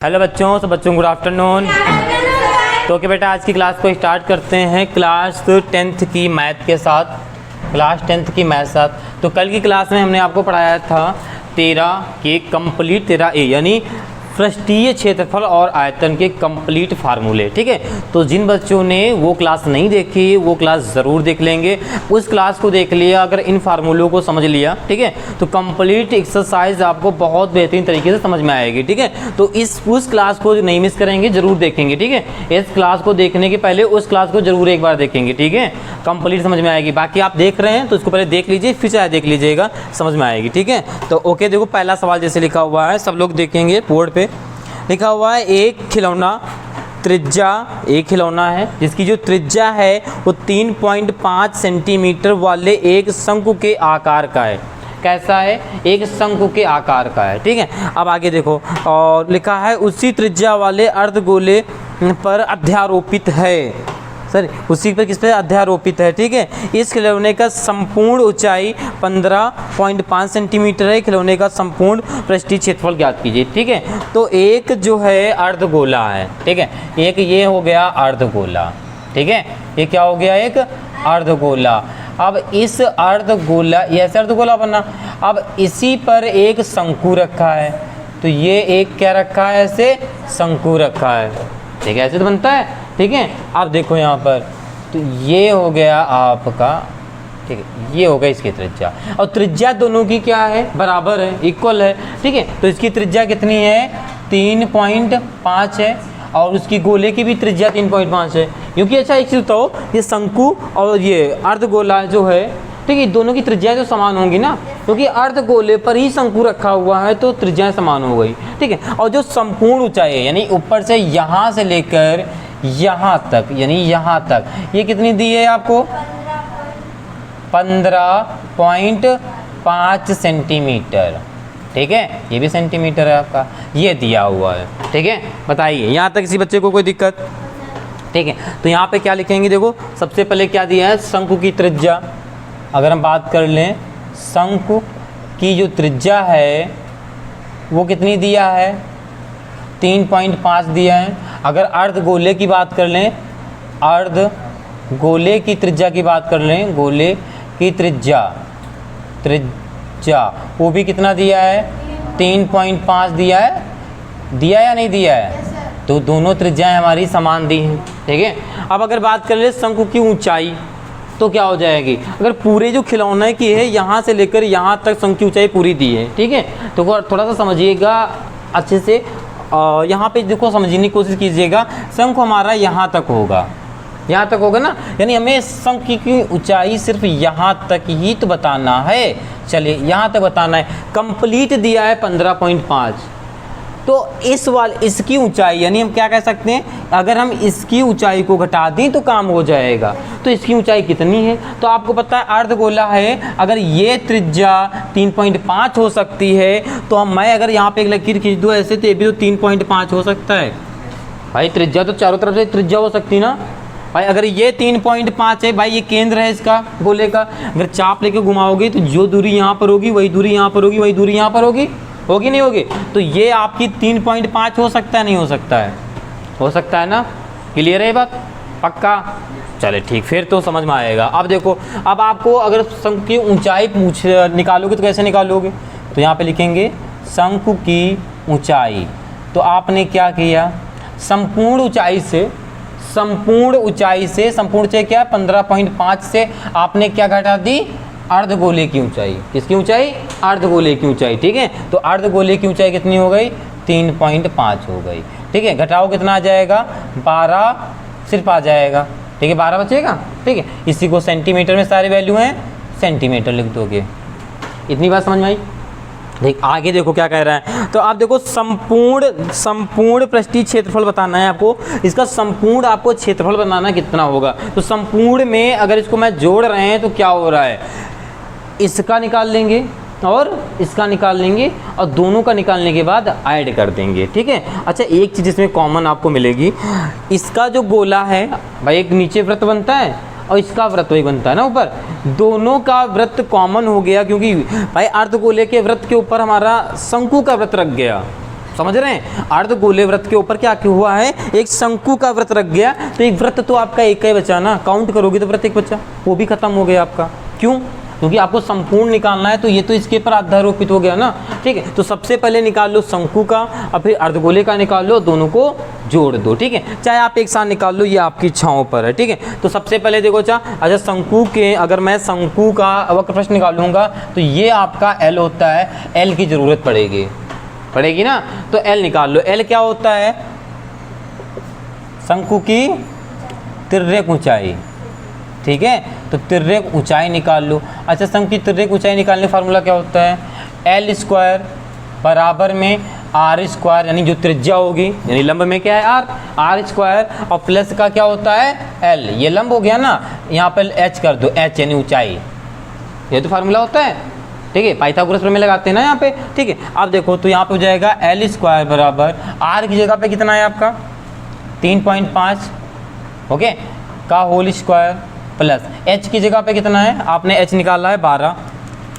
Hello बच्चों, तो बच्चों गुड आफ्टरनून। तो ओके बेटा, आज की क्लास को स्टार्ट करते हैं क्लास 10th की मैथ के साथ। क्लास 10th की मैथ साथ तो कल की क्लास में हमने आपको पढ़ाया था 13 के कंप्लीट 13A यानी पृष्ठीय क्षेत्रफल और आयतन के कंप्लीट फार्मूले। ठीक है, तो जिन बच्चों ने वो क्लास नहीं देखी वो क्लास ज़रूर देख लेंगे। उस क्लास को देख लिया, अगर इन फार्मूलों को समझ लिया, ठीक है, तो कंप्लीट एक्सरसाइज आपको बहुत बेहतरीन तरीके से समझ में आएगी। ठीक है, तो उस क्लास को नहीं मिस करेंगे, ज़रूर देखेंगे। ठीक है, इस क्लास को देखने के पहले उस क्लास को ज़रूर एक बार देखेंगे। ठीक है, कंप्लीट समझ में आएगी। बाकी आप देख रहे हैं तो इसको पहले देख लीजिए, फिर चाहे देख लीजिएगा, समझ में आएगी। ठीक है, तो ओके, देखो पहला सवाल जैसे लिखा हुआ है, सब लोग देखेंगे। बोर्ड पे लिखा हुआ है एक खिलौना त्रिज्या, एक खिलौना है जिसकी जो त्रिज्या है वो 3.5 सेंटीमीटर वाले एक शंकु के आकार का है। कैसा है? एक शंकु के आकार का है। ठीक है, अब आगे देखो, और लिखा है उसी त्रिज्या वाले अर्धगोले पर अध्यारोपित है। सर, उसी पर किस पे अध्यारोपित है? ठीक है, इस खिलौने का संपूर्ण ऊंचाई 15.5 सेंटीमीटर है। खिलौने का संपूर्ण पृष्ठीय क्षेत्रफल ज्ञात कीजिए। ठीक है, तो एक जो है अर्धगोला है। ठीक है, एक ये हो गया अर्धगोला। ठीक है, ये क्या हो गया? एक अर्धगोला। अब इस अर्धगोला, ये ऐसे अर्धगोला बना, अब इसी पर एक शंकु रखा है, तो ये एक क्या रखा है? ऐसे शंकु रखा है। ठीक है, ऐसे तो बनता है। ठीक है, आप देखो यहाँ पर, तो ये हो गया आपका, ठीक है, ये हो गया इसकी त्रिज्या, और त्रिज्या दोनों की क्या है? बराबर है, इक्वल है। ठीक है, तो इसकी त्रिज्या कितनी है? 3.5 है, और उसकी गोले की भी त्रिज्या 3.5 है। क्योंकि अच्छा एक चीज़ बताओ, ये शंकु और ये अर्धगोला जो है, ठीक है, दोनों की त्रिज्या जो समान होंगी ना, क्योंकि अर्धगोले पर ही शंकु रखा हुआ है तो त्रिज्याएं समान हो गई। ठीक है, और जो संपूर्ण ऊंचाई है यानी ऊपर से यहाँ से लेकर यहाँ तक, यानी यहाँ तक, ये कितनी दी है आपको? 15.5 सेंटीमीटर। ठीक है, ये भी सेंटीमीटर है आपका, ये दिया हुआ है। ठीक है, बताइए यहाँ तक किसी बच्चे को कोई दिक्कत? ठीक है, तो यहाँ पे क्या लिखेंगे? देखो सबसे पहले क्या दिया है? शंकु की त्रिज्या। अगर हम बात कर लें, शंकु की जो त्रिज्या है वो कितनी दिया है? 3.5 दिया है। अगर अर्धगोले की बात कर लें, अर्धगोले की त्रिज्या की बात कर लें, गोले की त्रिज्या वो भी कितना दिया है? 3.5 दिया है। दिया या नहीं दिया है? तो दोनों त्रिज्याएं हमारी समान दी हैं। ठीक है, अब अगर बात कर ले शंकु की ऊंचाई, तो क्या हो जाएगी? अगर पूरे जो खिलौने की है यहाँ से लेकर यहाँ तक शंकु की ऊंचाई पूरी दी है। ठीक है, तो थोड़ा सा समझिएगा अच्छे से, यहाँ पे देखो समझने की कोशिश कीजिएगा। शंकु हमारा यहाँ तक होगा, यहाँ तक होगा ना, यानी हमें शंकु की ऊंचाई सिर्फ यहाँ तक ही तो बताना है। चलिए, यहाँ तक बताना है। कंप्लीट दिया है 15.5, तो इसकी ऊंचाई यानी हम क्या कह सकते हैं? अगर हम इसकी ऊंचाई को घटा दें तो काम हो जाएगा। तो इसकी ऊंचाई कितनी है? तो आपको पता है अर्धगोला है, अगर ये त्रिज्या 3.5 हो सकती है, तो मैं अगर यहाँ पे एक लकीर खींच दूँ ऐसे, तो ये भी तो 3.5 हो सकता है। भाई त्रिज्या तो चारों तरफ से त्रिज्या हो सकती है ना भाई। अगर ये 3.5 है भाई, ये केंद्र है इसका गोले का, अगर चाप लेके घुमाओगे तो जो दूरी यहाँ पर होगी वही दूरी यहाँ पर होगी, वही दूरी यहाँ पर होगी, होगी नहीं होगी? तो ये आपकी 3.5 हो सकता है, नहीं हो सकता है? हो सकता है ना? क्लियर है ये बात? पक्का? चले ठीक, फिर तो समझ में आएगा। अब देखो, अब आपको अगर शंकु की ऊंचाई निकालोगे तो कैसे निकालोगे? तो यहाँ पे लिखेंगे शंकु की ऊंचाई। तो आपने क्या किया? संपूर्ण ऊंचाई से, संपूर्ण ऊंचाई क्या? 15.5 से आपने क्या घटा दी? अर्धगोले की ऊंचाई। किसकी ऊंचाई? अर्धगोले की ऊंचाई। ठीक है, तो अर्धगोले की ऊंचाई कितनी हो गई? 3.5 हो गई। ठीक है, घटाओ कितना आ जाएगा? 12 सिर्फ आ जाएगा। ठीक है, 12 बचेगा। ठीक है, इसी को सेंटीमीटर में सारी वैल्यू हैं, सेंटीमीटर लिख दोगे। इतनी बात समझ में आई? देख आगे देखो क्या कह रहा है। तो आप देखो संपूर्ण पृष्ठीय क्षेत्रफल बताना है आपको। इसका संपूर्ण आपको क्षेत्रफल बनाना कितना होगा? तो संपूर्ण में अगर इसको मैं जोड़ रहे हैं तो क्या हो रहा है? इसका निकाल लेंगे और इसका निकाल लेंगे, और दोनों का निकालने के बाद ऐड कर देंगे। ठीक है, अच्छा एक चीज़ इसमें कॉमन आपको मिलेगी, इसका जो गोला है भाई, एक नीचे वृत्त बनता है और इसका वृत्त वही बनता है ना ऊपर, दोनों का वृत्त कॉमन हो गया, क्योंकि भाई अर्धगोले के वृत्त के ऊपर हमारा शंकु का वृत्त रख गया। समझ रहे हैं। अर्धगोले वृत्त के ऊपर क्या क्यों हुआ है, एक शंकु का वृत्त रख गया, तो एक वृत्त तो आपका एक ही बचा ना, काउंट करोगे तो वृत्त एक बचा, वो भी खत्म हो गया आपका। क्यों, क्योंकि आपको संपूर्ण निकालना है, तो ये तो इसके पर अध्यारोपित हो गया ना। ठीक है, तो सबसे पहले निकाल लो शंकु का और फिर अर्धगोले का निकाल लो, दोनों को जोड़ दो। ठीक है, चाहे आप एक साथ निकाल लो, ये आपकी इच्छाओं पर है। ठीक है, तो सबसे पहले देखो अच्छा शंकु के, अगर मैं शंकु का वक्र प्रश्न निकालूंगा तो ये आपका एल होता है, एल की जरूरत पड़ेगी ना, तो एल निकाल लो। एल क्या होता है, शंकु की तिर्यक ऊंचाई। ठीक है, तो तिर्यक ऊंचाई निकाल लो। अच्छा, शंकु की तिर्यक ऊंचाई निकालने का फार्मूला क्या होता है, एल स्क्वायर बराबर में आर स्क्वायर, यानी जो त्रिज्या होगी, यानी लंब में क्या है आर स्क्वायर, और प्लस का क्या होता है एल, ये लंब हो गया ना, यहाँ पर एच कर दो, एच यानी ऊंचाई, ये तो फार्मूला होता है। ठीक है, पाइथागोरस प्रमेय लगाते हैं ना यहाँ पे। ठीक है, अब देखो तो यहाँ पे हो जाएगा एल स्क्वायर बराबर आर की जगह पे कितना है आपका 3.5 ओके का होल स्क्वायर, प्लस एच की जगह पे कितना है, आपने एच निकाला है 12,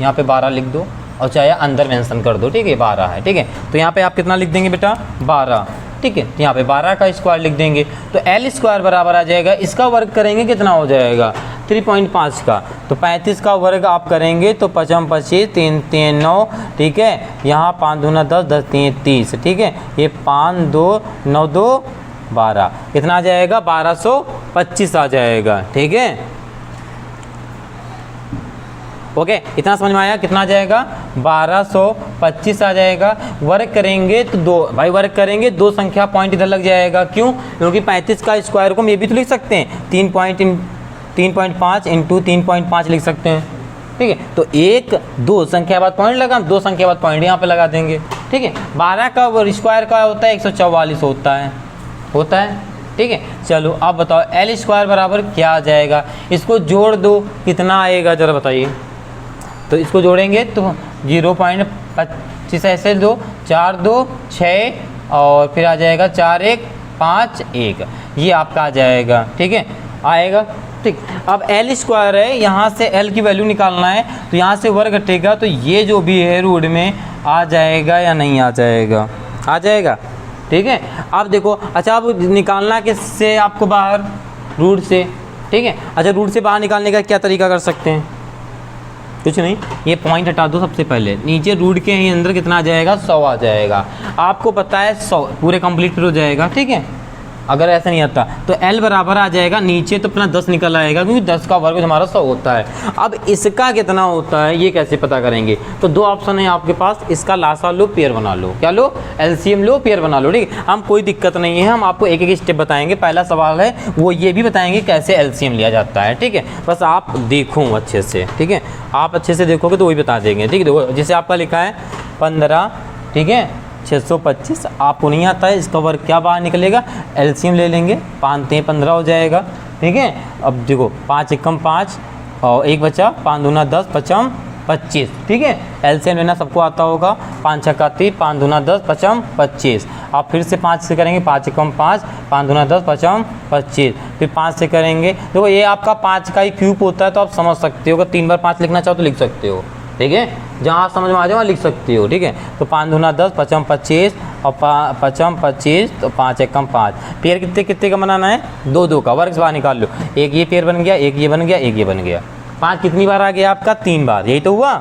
यहाँ पे 12 लिख दो और चाहे अंदर मेंशन कर दो। ठीक है, 12 है। ठीक है, तो यहाँ पे आप कितना लिख देंगे बेटा 12। ठीक है, तो यहाँ पे 12 का स्क्वायर लिख देंगे, तो एल स्क्वायर बराबर आ जाएगा, इसका वर्ग करेंगे कितना हो जाएगा 3.5 का, तो 35 का वर्ग आप करेंगे तो 5 25 3 3 9। ठीक है, यहाँ 5 दूना 10 10 3 30। ठीक है, ये 5 2 9 2 12, कितना आ जाएगा 1225 आ जाएगा। ठीक है, ओके इतना समझ में आया, कितना आ जाएगा 1225 आ जाएगा। वर्ग करेंगे तो दो भाई, वर्ग करेंगे दो संख्या पॉइंट इधर लग जाएगा, क्यों, क्योंकि 35 का स्क्वायर को हम ये भी तो लिख सकते हैं 3.5 इंटू 3.5 लिख सकते हैं। ठीक है, तो एक दो संख्या बाद पॉइंट लगा, दो संख्या बाद पॉइंट यहाँ पे लगा देंगे। ठीक है, 12 का स्क्वायर का होता है 144 होता है। ठीक है, चलो अब बताओ एल स्क्वायर बराबर क्या आ जाएगा, इसको जोड़ दो कितना आएगा जरा बताइए। तो इसको जोड़ेंगे तो 0.25 ऐसे दो, 4 2 6 और फिर आ जाएगा 4 1 5 1, ये आपका आ जाएगा। ठीक है, आएगा। ठीक, अब एल स्क्वायर है, यहाँ से एल की वैल्यू निकालना है, तो यहाँ से वर्ग हटेगा, तो ये जो भी है रूट में आ जाएगा या नहीं आ जाएगा, आ जाएगा। ठीक है, अब देखो अच्छा, अब निकालना किससे आपको बाहर, रूट से। ठीक है, अच्छा रूट से बाहर निकालने का क्या तरीका कर सकते हैं, कुछ नहीं, ये पॉइंट हटा दो सबसे पहले, नीचे रूट के ही अंदर कितना आ जाएगा 100 आ जाएगा, आपको पता है 100 पूरे कंप्लीट हो जाएगा। ठीक है, अगर ऐसा नहीं आता तो L बराबर आ जाएगा, नीचे तो अपना 10 निकल आएगा, क्योंकि 10 का वर्ग हमारा 100 होता है। अब इसका कितना होता है ये कैसे पता करेंगे, तो दो ऑप्शन है आपके पास, इसका लासा लो पेयर बना लो, क्या लो एलसीएम लो पेयर बना लो। ठीक है, हम कोई दिक्कत नहीं है, हम आपको एक एक स्टेप बताएंगे। पहला सवाल है वो ये भी बताएंगे कैसे एलसीएम लिया जाता है। ठीक है, बस आप देखो अच्छे से। ठीक है, आप अच्छे से देखोगे तो वही बता देंगे। ठीक है, देखो जैसे आपका लिखा है 15, ठीक है 625, आपको नहीं आता है, इसका वर्ग क्या बाहर निकलेगा, एलसीएम ले लेंगे, 5 3 15 हो जाएगा। ठीक है, अब देखो 5 1 5 और एक बचा, 5 दूना 10 5 25। ठीक है, एलसीएम लेना सबको आता होगा, 5 6 30 5 दूना 10 5 25। आप फिर से 5 से करेंगे, 5 1 5 5 दूना 10 5 25, फिर 5 से करेंगे, देखो ये आपका 5 का ही क्यूब होता है, तो आप समझ सकते हो, अगर 3 बार 5 लिखना चाहो तो लिख सकते हो। ठीक है, जहाँ आप समझ में आ जाओ लिख सकती हो। ठीक है, तो 5 दूना 10 5 25 और 5 25, तो 5 1 5। पेयर कितने कितने का बनाना है, 2 2 का, वर्ग से बाहर निकाल लो, एक ये पेयर बन गया, एक ये बन गया, एक ये बन गया। 5 कितनी बार आ गया आपका, 3 बार, यही तो हुआ।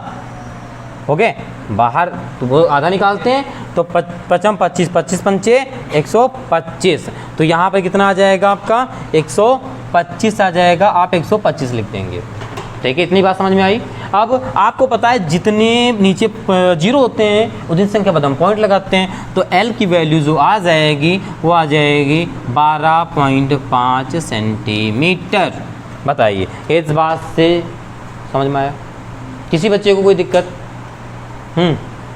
ओके, बाहर तो वो आधा निकालते हैं, तो 5 25 25 पंचे 125, तो यहाँ पर कितना आ जाएगा आपका 125 आ जाएगा, आप 125 लिख देंगे। ठीक है, इतनी बात समझ में आई। अब आपको पता है जितने नीचे जीरो होते हैं उतनी संख्या पर हम पॉइंट लगाते हैं, तो L की वैल्यू जो आ जाएगी वो आ जाएगी 12.5 सेंटीमीटर। बताइए इस बात से समझ में आया, किसी बच्चे को कोई दिक्कत,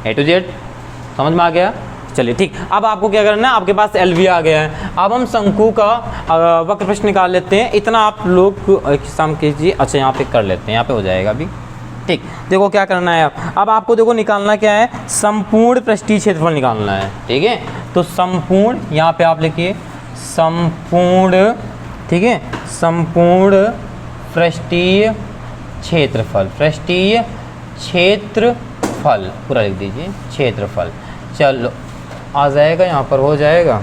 A to Z समझ में आ गया। चलिए ठीक, अब आपको क्या करना है, आपके पास एल भी आ गया है, अब हम शंकु का वक्र प्रश्न निकाल लेते हैं। इतना आप लोग सम कीजिए, अच्छा यहाँ पे कर लेते हैं, यहाँ पे हो जाएगा अभी। ठीक, देखो क्या करना है, अब आपको देखो निकालना क्या है, संपूर्ण पृष्ठीय क्षेत्रफल निकालना है। ठीक है, तो संपूर्ण, यहाँ पे आप लिखिए संपूर्ण, ठीक है संपूर्ण पृष्ठीय क्षेत्रफल, पृष्ठीय क्षेत्रफल पूरा लिख दीजिए, क्षेत्रफल। चलो आ जाएगा, यहाँ पर हो जाएगा,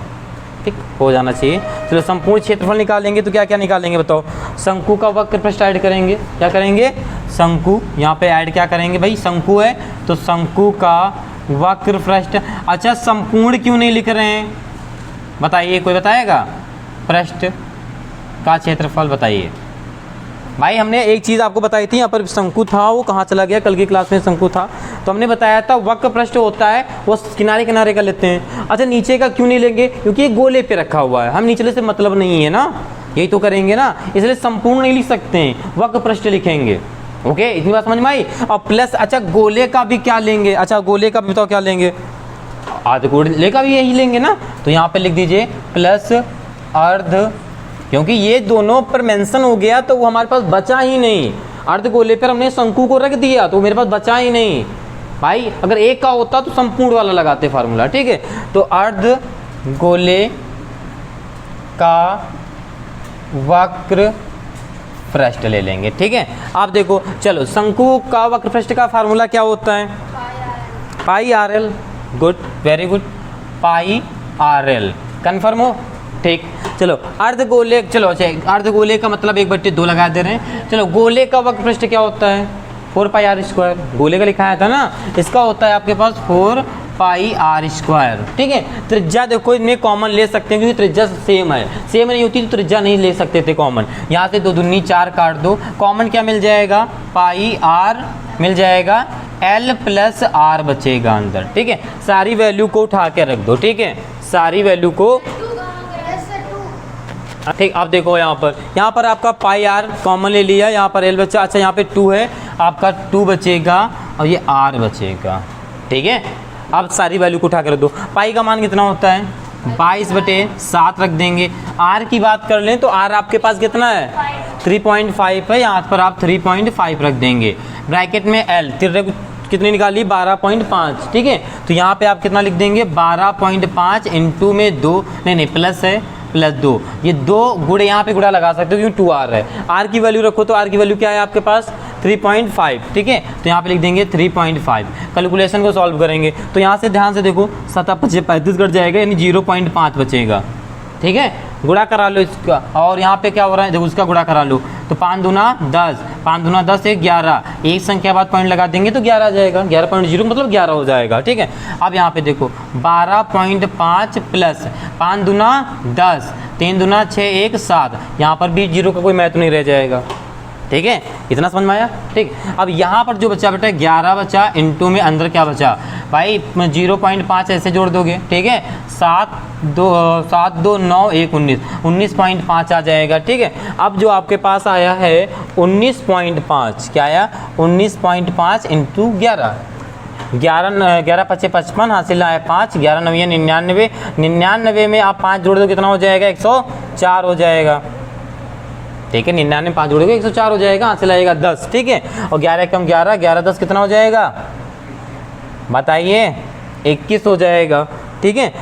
ठीक हो जाना चाहिए। चलो संपूर्ण क्षेत्रफल निकालेंगे तो क्या क्या निकालेंगे बताओ। शंकु का वक्र पृष्ठ ऐड करेंगे, क्या करेंगे, शंकु, यहाँ पे ऐड क्या करेंगे भाई, शंकु है तो शंकु का वक्र पृष्ठ। अच्छा संपूर्ण क्यों नहीं लिख रहे हैं बताइए, कोई बताएगा, पृष्ठ का क्षेत्रफल बताइए। भाई हमने एक चीज़ आपको बताई थी, यहाँ पर शंकु था, वो कहाँ चला गया, कल की क्लास में शंकु था, तो हमने बताया था वक्र पृष्ठ होता है वो किनारे किनारे का लेते हैं। अच्छा नीचे का क्यों नहीं लेंगे, क्योंकि ये गोले पे रखा हुआ है, हम निचले से मतलब नहीं है ना, यही तो करेंगे ना, इसलिए संपूर्ण नहीं लिख सकते हैं, वक्र पृष्ठ लिखेंगे। ओके इतनी बात समझ में आई। और प्लस अच्छा गोले का भी क्या लेंगे, अच्छा गोले का भी बताओ क्या लेंगे, आधे गोले का भी यही लेंगे ना, तो यहाँ पे लिख दीजिए प्लस अर्ध, क्योंकि ये दोनों पर मेंशन हो गया तो वो हमारे पास बचा ही नहीं, अर्ध गोले पर हमने शंकु को रख दिया तो मेरे पास बचा ही नहीं भाई। अगर एक का होता तो संपूर्ण वाला लगाते फार्मूला, ठीक है। तो अर्ध गोले का वक्र पृष्ठ ले लेंगे, ठीक है। आप देखो चलो शंकु का वक्र पृष्ठ का फार्मूला क्या होता है, pi R L, good very good, pi R L, confirm हो, ठीक। चलो अर्धगोले, चलो अच्छा अर्धगोले का मतलब 1/2 लगा दे रहे हैं। चलो गोले का वक्र पृष्ठ क्या होता है, 4 पाई आर स्क्वायर, गोले का लिखाया था ना, इसका होता है आपके पास 4 पाई आर स्क्वायर, ठीक है। त्रिज्या देखो इनमें कॉमन ले सकते हैं क्योंकि त्रिज्या सेम है, सेम नहीं होती तो त्रिज्या नहीं ले सकते थे कॉमन। यहाँ से 2 दूनी 4 काट दो, कॉमन क्या मिल जाएगा, पाई आर मिल जाएगा, एल प्लस आर बचेगा अंदर, ठीक है। सारी वैल्यू को उठा के रख दो, ठीक है, सारी वैल्यू को, ठीक। अब देखो यहाँ पर आपका पाई आर कॉमन ले लिया, यहाँ पर एल बचा, अच्छा यहाँ पे 2 है, आपका 2 बचेगा और ये आर बचेगा, ठीक है। अब सारी वैल्यू को उठा कर दो, पाई का मान कितना होता है 22/7 रख देंगे। आर की बात कर लें तो आर आपके पास कितना है 3.5 है, यहाँ पर आप 3.5 रख देंगे, ब्रैकेट में एल कितनी निकाली 12.5, ठीक है। तो यहाँ पे आप कितना लिख देंगे 12.5 इंटू में 2, नहीं प्लस है, प्लस 2, ये 2 गुड़े यहाँ पे गुड़ा लगा सकते हो क्योंकि 2r है। r की वैल्यू रखो तो r की वैल्यू क्या है आपके पास 3.5, ठीक है। तो यहाँ पे लिख देंगे 3.5, कैलकुलेशन को सॉल्व करेंगे तो यहाँ से ध्यान से देखो 7/35 कट जाएगा, यानी 0.5 बचेगा, ठीक है। गुणा करा लो इसका, और यहाँ पे क्या हो रहा है देखो उसका गुणा करा लो, तो 5 दूना 10, 5 दूना 10 एक 11, एक संख्या बाद पॉइंट लगा देंगे तो 11 आ जाएगा, 11.0 मतलब 11 हो जाएगा, ठीक है। अब यहाँ पे देखो 12.5 प्लस 5 दूना 10, 3 दूना 6, 1 7, यहाँ पर भी 0 का कोई महत्व नहीं रह जाएगा, ठीक है। इतना समझ में आया, ठीक। अब यहाँ पर जो बचा बेटा 11 बचा, इंटू में अंदर क्या बचा भाई 0.5 ऐसे जोड़ दोगे, ठीक है। 7 2 9 1 19.5 आ जाएगा, ठीक है। अब जो आपके पास आया है 19.5, क्या आया 19.5 इंटू 11, 11 5 55 हासिल आया 5, 11 9 99, 99 में आप 5 जोड़ दो कितना हो जाएगा 104 हो जाएगा, ठीक है। 99 में 5 जोड़ोगे 104 हो जाएगा, हासिल आएगा 10, ठीक है। और 11 कम 11, 11 10 कितना हो जाएगा बताइए 21 हो जाएगा, ठीक है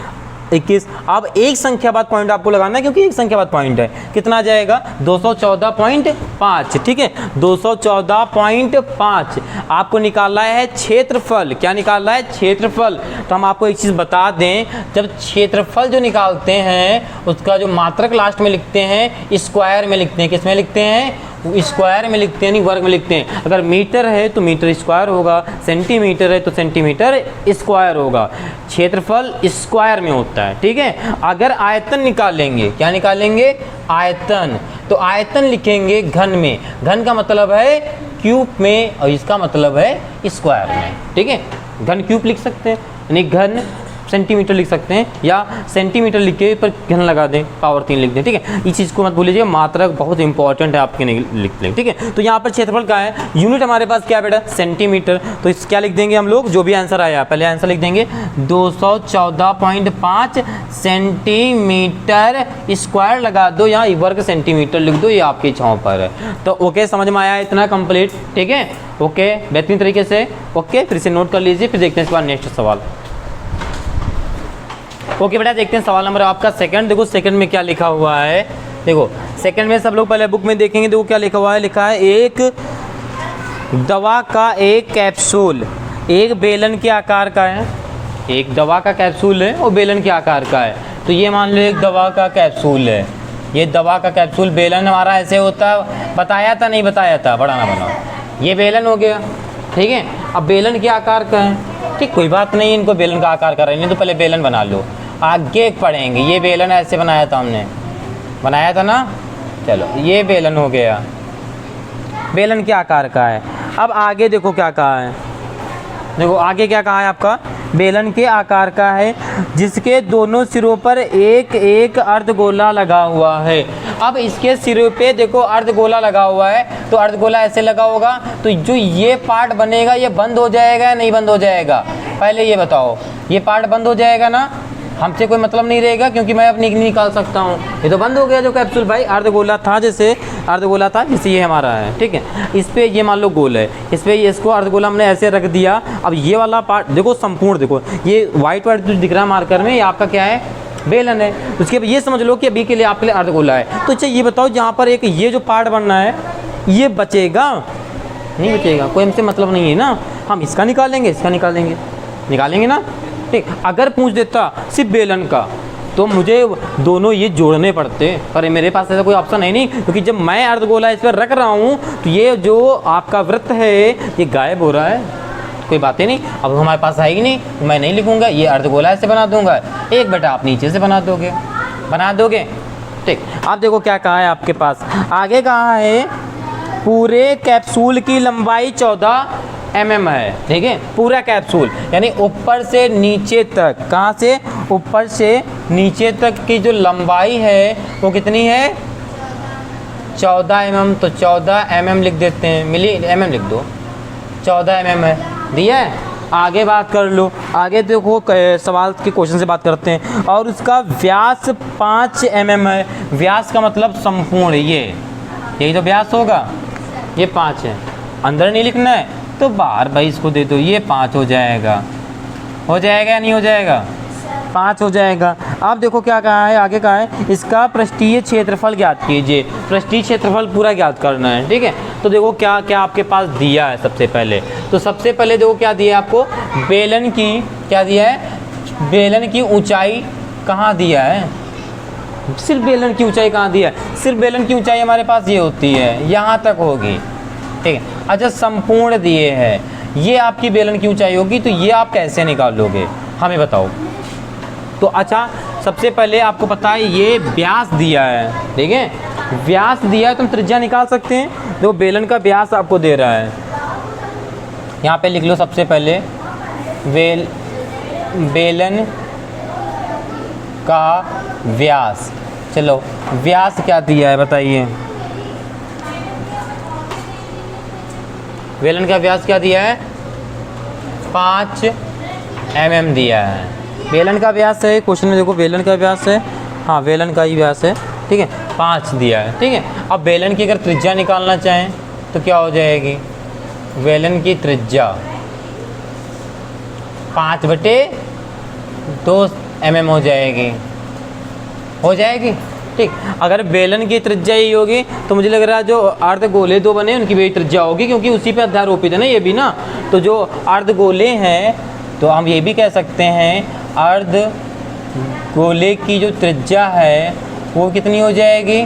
21। अब एक संख्या बाद पॉइंट आपको लगाना है क्योंकि एक संख्या बाद पॉइंट है, कितना आ जाएगा 214.5, ठीक है 214.5 आपको निकालना है क्षेत्रफल। क्या निकालना है क्षेत्रफल। तो हम आपको एक चीज़ बता दें, जब क्षेत्रफल जो निकालते हैं उसका जो मात्रक लास्ट में लिखते हैं स्क्वायर में लिखते हैं, किस में लिखते हैं स्क्वायर में लिखते हैं, नहीं वर्ग में लिखते हैं। अगर मीटर है तो मीटर स्क्वायर होगा, सेंटीमीटर है तो सेंटीमीटर स्क्वायर होगा, क्षेत्रफल स्क्वायर में होता है, ठीक है। अगर आयतन निकालेंगे, क्या निकालेंगे आयतन, तो आयतन लिखेंगे घन में, घन का मतलब है क्यूब में और इसका मतलब है स्क्वायर में, ठीक है। घन क्यूब लिख सकते हैं, यानी घन सेंटीमीटर लिख सकते हैं, या सेंटीमीटर लिख के पर घन लगा दें पावर 3 लिख दें, ठीक है। इस चीज़ को मत भूलिएगा, मात्रक बहुत इंपॉर्टेंट है आपके लिख लें, ठीक है। तो यहाँ पर क्षेत्रफल का है, यूनिट हमारे पास क्या बेटा सेंटीमीटर, तो इस क्या लिख देंगे हम लोग, जो भी आंसर आया पहले आंसर लिख देंगे 214.5 सेंटीमीटर स्क्वायर लगा दो, यहाँ वर्ग सेंटीमीटर लिख दो, ये आपकी छाँव पर है। तो ओके समझ में आया इतना कंप्लीट, ठीक है ओके बेहतरीन तरीके से, ओके फिर से नोट कर लीजिए, फिर देखते हैं इस बार नेक्स्ट सवाल। ओके बेटा देखते हैं सवाल नंबर आपका सेकंड। देखो सेकंड में क्या लिखा हुआ है, देखो सेकंड में सब लोग पहले बुक में देखेंगे, देखो क्या लिखा हुआ है, लिखा है एक दवा का एक कैप्सूल एक बेलन के आकार का है, एक दवा का कैप्सूल है और बेलन के आकार का है, तो ये मान लो एक दवा का कैप्सूल है, ये दवा का कैप्सूल, बेलन हमारा ऐसे होता है, बताया था नहीं बताया था, बड़ा ना बनाओ, ये बेलन हो गया, ठीक है। अब बेलन के आकार का है, ठीक, कोई बात नहीं, इनको बेलन का आकार कर रहे हैं तो पहले बेलन बना लो, आगे पढ़ेंगे। ये बेलन ऐसे बनाया था हमने, बनाया था ना, चलो ये बेलन हो गया, बेलन के आकार का है। अब आगे देखो क्या कहा है, देखो आगे क्या कहा है आपका, बेलन के आकार का है जिसके दोनों सिरों पर एक एक अर्धगोला लगा हुआ है। अब इसके सिरों पे देखो अर्धगोला लगा हुआ है, तो अर्धगोला ऐसे लगा होगा, तो जो ये पार्ट बनेगा ये बंद हो जाएगा या नहीं बंद हो जाएगा, पहले ये बताओ, ये पार्ट बंद हो जाएगा ना, हमसे कोई मतलब नहीं रहेगा क्योंकि मैं अपनी निकाल सकता हूँ, ये तो बंद हो गया जो कैप्सूल भाई, अर्धगोला था जैसे, अर्धगोला था जैसे ये हमारा है, ठीक है। इस पे ये मान लो गोल है, इस पे इसको अर्धगोला हमने ऐसे रख दिया। अब ये वाला पार्ट देखो संपूर्ण, देखो ये वाइट वाइट जो दिख रहा है मार्कर में, ये आपका क्या है, बेलन है। उसके बाद ये समझ लो कि अभी के लिए आपके लिए अर्धगोला है। तो अच्छा ये बताओ, जहाँ पर एक ये जो पार्ट बनना है ये बचेगा नहीं बचेगा, कोई हमसे मतलब नहीं है ना, हम इसका निकालेंगे, इसका निकालेंगे, निकालेंगे ना, ठीक। अगर पूछ देता सिर्फ बेलन का तो मुझे दोनों ये जोड़ने पड़ते, पर मेरे पास ऐसा कोई ऑप्शन है नहीं, क्योंकि जब मैं अर्धगोला इस पर रख रहा हूँ तो ये जो आपका वृत्त है ये गायब हो रहा है, कोई बात ही नहीं, अब हमारे पास है ही नहीं, मैं नहीं लिखूँगा, ये अर्धगोला ऐसे बना दूंगा, एक बेटा आप नीचे से बना दोगे, ठीक। अब देखो क्या कहा है आपके पास, आगे कहा है पूरे कैप्सूल की लंबाई 14 mm है, ठीक है, पूरा कैप्सूल, यानी ऊपर से नीचे तक, कहाँ से ऊपर से नीचे तक की जो लंबाई है वो कितनी है, 14 mm, तो 14 mm लिख देते हैं, मिली mm लिख दो, 14 mm है, दिया है। आगे बात कर लो, आगे देखो सवाल के क्वेश्चन से बात करते हैं, और उसका व्यास 5 mm है, व्यास का मतलब संपूर्ण, ये यही तो व्यास होगा, ये 5 है, अंदर नहीं लिखना है तो बाहर भाई इसको दे दो, ये 5 हो जाएगा या नहीं हो जाएगा, 5 हो जाएगा। अब देखो क्या कहा है, आगे कहा है इसका पृष्ठीय क्षेत्रफल ज्ञात कीजिए, पृष्ठीय क्षेत्रफल पूरा ज्ञात करना है, ठीक है। तो देखो क्या क्या आपके पास दिया है, सबसे पहले तो सबसे पहले देखो क्या दिया है आपको, बेलन की, क्या दिया है, बेलन की ऊंचाई कहाँ दिया है, सिर्फ बेलन की ऊंचाई कहाँ दिया है, सिर्फ बेलन की ऊंचाई हमारे पास ये होती है, यहाँ तक होगी, ठीक है। अच्छा संपूर्ण दिए हैं, ये आपकी बेलन की ऊंचाई होगी, तो ये आप कैसे निकालोगे हमें बताओ। तो अच्छा सबसे पहले आपको पता है ये व्यास दिया है, ठीक है, व्यास दिया है तो हम त्रिज्या निकाल सकते हैं, देखो बेलन का व्यास आपको दे रहा है, यहाँ पे लिख लो सबसे पहले बेलन का व्यास, चलो व्यास क्या दिया है बताइए, बेलन का व्यास क्या दिया है, 5 mm दिया है, बेलन का व्यास है, क्वेश्चन में देखो बेलन का व्यास है, हाँ बेलन का ही व्यास है, ठीक है, 5 दिया है, ठीक है। अब बेलन की अगर त्रिज्या निकालना चाहें तो क्या हो जाएगी, बेलन की त्रिज्या 5/2 mm हो जाएगी, ठीक। अगर बेलन की त्रिज्या यही होगी तो मुझे लग रहा है जो अर्धगोले दो बने उनकी भी त्रिज्या होगी, क्योंकि उसी पे अध्यारोपित है ना ये भी ना, तो जो अर्धगोले हैं तो हम ये भी कह सकते हैं अर्धगोले की जो त्रिज्या है वो कितनी हो जाएगी,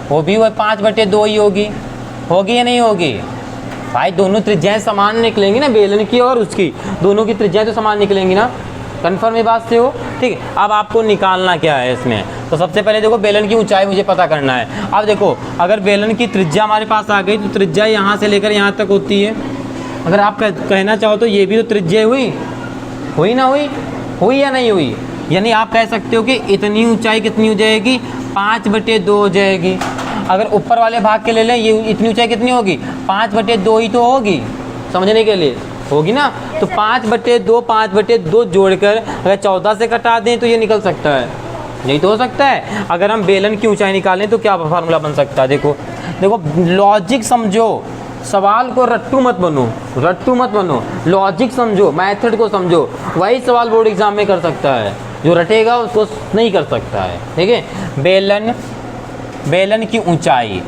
वो भी वह 5/2 ही होगी या नहीं होगी भाई, दोनों त्रिज्याएं समान निकलेंगी ना, बेलन की और उसकी, दोनों की त्रिज्याएं तो समान निकलेंगी ना, कन्फर्म ये बात से हो, ठीक है। अब आपको निकालना क्या है इसमें, तो सबसे पहले देखो बेलन की ऊंचाई मुझे पता करना है। अब देखो अगर बेलन की त्रिज्या हमारे पास आ गई तो त्रिज्या यहाँ से लेकर यहाँ तक होती है, अगर आप कहना चाहो तो ये भी तो त्रिज्या हुई ना, हुई या नहीं हुई, यानी आप कह सकते हो कि इतनी ऊंचाई कितनी हो जाएगी, 5/2 हो जाएगी। अगर ऊपर वाले भाग के ले लें, ये इतनी ऊंचाई कितनी होगी, 5/2 ही तो होगी, समझने के लिए होगी ना, तो 5/2 जोड़कर अगर 14 से कटा दें तो ये निकल सकता है, यही तो हो सकता है। अगर हम बेलन की ऊंचाई निकालें तो क्या फार्मूला बन सकता है, देखो लॉजिक समझो, सवाल को रट्टू मत बनो, लॉजिक समझो, मेथड को समझो, वही सवाल बोर्ड एग्जाम में कर सकता है, जो रटेगा उसको नहीं कर सकता है, ठीक है। बेलन की ऊंचाई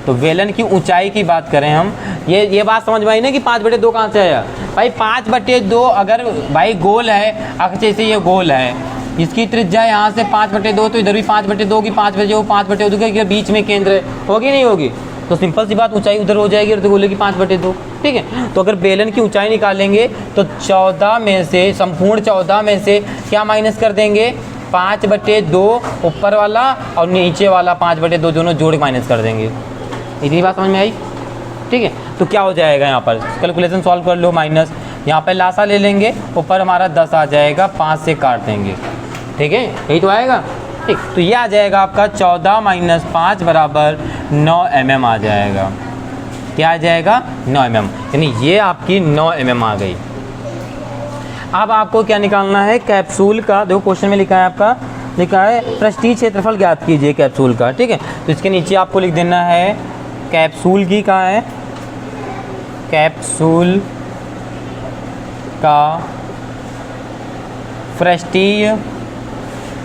तो बेलन की ऊंचाई की बात करें हम, ये बात समझ में आई ना कि 5/2 कहाँ से आया भाई। 5/2 अगर भाई गोल है, अगर जैसे ये गोल है, इसकी त्रिज्या यहाँ से 5/2, तो इधर भी 5/2 की 5/2 के बीच में केंद्र होगी नहीं होगी, तो सिंपल सी बात ऊंचाई उधर हो जाएगी अर्धगोले की 5/2। ठीक है, तो अगर बेलन की ऊंचाई निकालेंगे तो 14 में से, संपूर्ण 14 में से क्या माइनस कर देंगे, 5/2 ऊपर वाला और नीचे वाला 5/2 दोनों जोड़ माइनस कर देंगे। इतनी बात समझ में आई। ठीक है, तो क्या हो जाएगा यहाँ पर, कैलकुलेशन सॉल्व कर लो। माइनस यहाँ पर लासा ले लेंगे, ऊपर हमारा 10 आ जाएगा, 5 से काट देंगे। ठीक है, यही तो आएगा। ठीक, तो ये आ जाएगा आपका 14 - 5 बराबर 9 mm आ जाएगा। क्या आ जाएगा, 9 mm, यानी ये आपकी 9 mm आ गई। अब आपको क्या निकालना है, कैप्सूल का। देखो क्वेश्चन में लिखा है, आपका लिखा है पृष्ठीय क्षेत्रफल ज्ञात कीजिए कैप्सूल का। ठीक है, तो इसके नीचे आपको लिख देना है कैप्सूल की, कहाँ है, कैप्सूल का पृष्ठीय